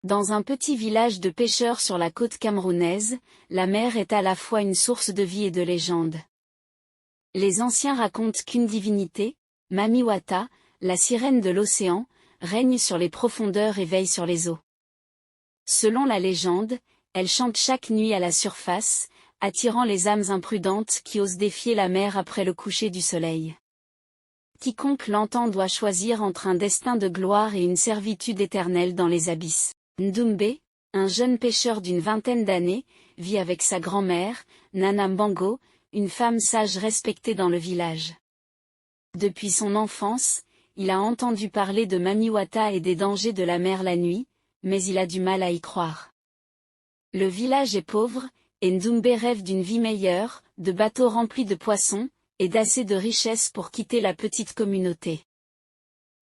Dans un petit village de pêcheurs sur la côte camerounaise, la mer est à la fois une source de vie et de légende. Les anciens racontent qu'une divinité, Mami Wata, la sirène de l'océan, règne sur les profondeurs et veille sur les eaux. Selon la légende, elle chante chaque nuit à la surface, attirant les âmes imprudentes qui osent défier la mer après le coucher du soleil. Quiconque l'entend doit choisir entre un destin de gloire et une servitude éternelle dans les abysses. Ndumbe, un jeune pêcheur d'une vingtaine d'années, vit avec sa grand-mère, Nana Mbango, une femme sage respectée dans le village. Depuis son enfance, il a entendu parler de Mami Wata et des dangers de la mer la nuit, mais il a du mal à y croire. Le village est pauvre, et Ndumbe rêve d'une vie meilleure, de bateaux remplis de poissons, et d'assez de richesses pour quitter la petite communauté.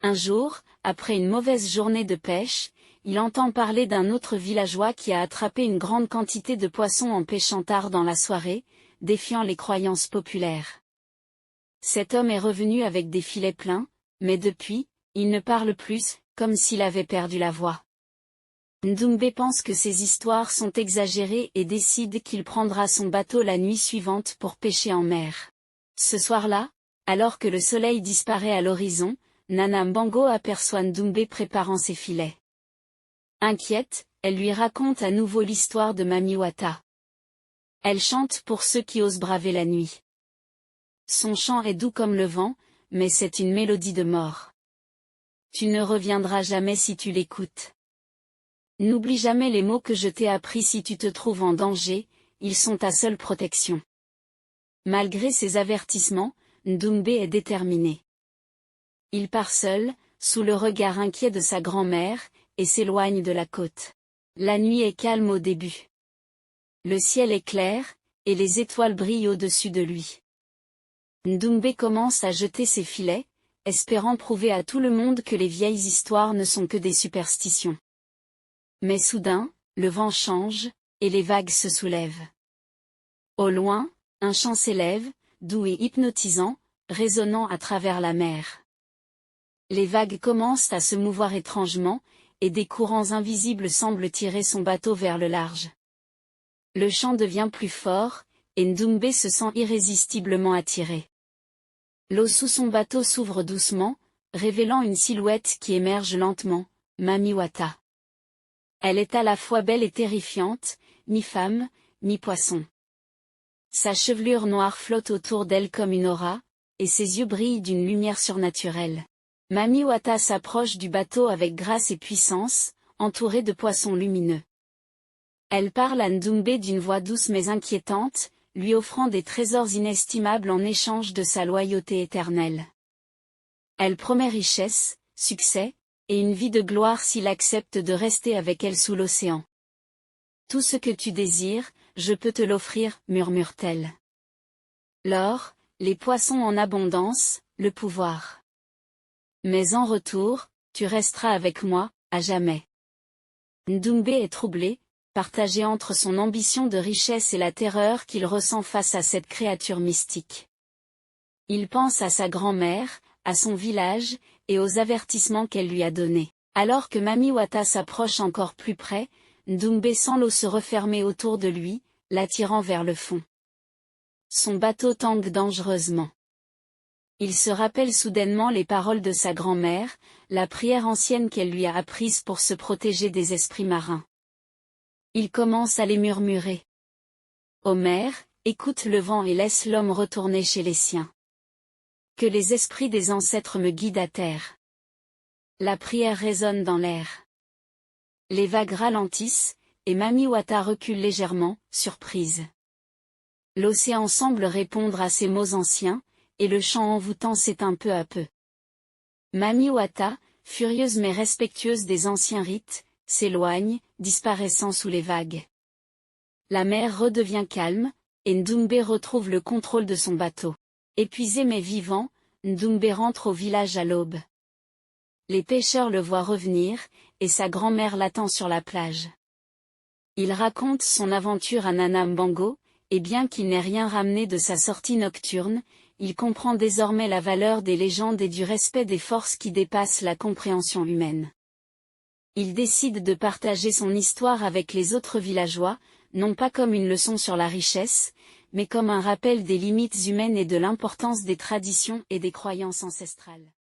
Un jour, après une mauvaise journée de pêche, il entend parler d'un autre villageois qui a attrapé une grande quantité de poissons en pêchant tard dans la soirée, défiant les croyances populaires. Cet homme est revenu avec des filets pleins, mais depuis, il ne parle plus, comme s'il avait perdu la voix. Ndumbe pense que ces histoires sont exagérées et décide qu'il prendra son bateau la nuit suivante pour pêcher en mer. Ce soir-là, alors que le soleil disparaît à l'horizon, Nana Mbango aperçoit Ndumbe préparant ses filets. Inquiète, elle lui raconte à nouveau l'histoire de Mami Wata. Elle chante pour ceux qui osent braver la nuit. Son chant est doux comme le vent, mais c'est une mélodie de mort. Tu ne reviendras jamais si tu l'écoutes. N'oublie jamais les mots que je t'ai appris si tu te trouves en danger, ils sont ta seule protection. Malgré ces avertissements, Ndumbe est déterminé. Il part seul, sous le regard inquiet de sa grand-mère, et s'éloigne de la côte. La nuit est calme au début. Le ciel est clair, et les étoiles brillent au-dessus de lui. Ndumbe commence à jeter ses filets, espérant prouver à tout le monde que les vieilles histoires ne sont que des superstitions. Mais soudain, le vent change, et les vagues se soulèvent. Au loin, un chant s'élève, doux et hypnotisant, résonnant à travers la mer. Les vagues commencent à se mouvoir étrangement, et des courants invisibles semblent tirer son bateau vers le large. Le chant devient plus fort, et Ndumbe se sent irrésistiblement attiré. L'eau sous son bateau s'ouvre doucement, révélant une silhouette qui émerge lentement, Mami Wata. Elle est à la fois belle et terrifiante, mi-femme, mi-poisson. Sa chevelure noire flotte autour d'elle comme une aura, et ses yeux brillent d'une lumière surnaturelle. Mami Wata s'approche du bateau avec grâce et puissance, entourée de poissons lumineux. Elle parle à Ndumbe d'une voix douce mais inquiétante, lui offrant des trésors inestimables en échange de sa loyauté éternelle. Elle promet richesse, succès, et une vie de gloire s'il accepte de rester avec elle sous l'océan. Tout ce que tu désires, je peux te l'offrir, murmure-t-elle. L'or, les poissons en abondance, le pouvoir. Mais en retour, tu resteras avec moi, à jamais. Ndumbe est troublé, partagé entre son ambition de richesse et la terreur qu'il ressent face à cette créature mystique. Il pense à sa grand-mère, à son village, et aux avertissements qu'elle lui a donnés. Alors que Mami Wata s'approche encore plus près, Ndumbe sent l'eau se refermer autour de lui, l'attirant vers le fond. Son bateau tangue dangereusement. Il se rappelle soudainement les paroles de sa grand-mère, la prière ancienne qu'elle lui a apprise pour se protéger des esprits marins. Il commence à les murmurer. Ô mer, écoute le vent et laisse l'homme retourner chez les siens. Que les esprits des ancêtres me guident à terre. La prière résonne dans l'air. Les vagues ralentissent, et Mami Wata recule légèrement, surprise. L'océan semble répondre à ces mots anciens, et le chant envoûtant s'éteint peu à peu. Mami Wata, furieuse mais respectueuse des anciens rites, s'éloigne, disparaissant sous les vagues. La mer redevient calme, et Ndumbe retrouve le contrôle de son bateau. Épuisé mais vivant, Ndumbe rentre au village à l'aube. Les pêcheurs le voient revenir, et sa grand-mère l'attend sur la plage. Il raconte son aventure à Nana Mbango, et bien qu'il n'ait rien ramené de sa sortie nocturne, il comprend désormais la valeur des légendes et du respect des forces qui dépassent la compréhension humaine. Il décide de partager son histoire avec les autres villageois, non pas comme une leçon sur la richesse, mais comme un rappel des limites humaines et de l'importance des traditions et des croyances ancestrales.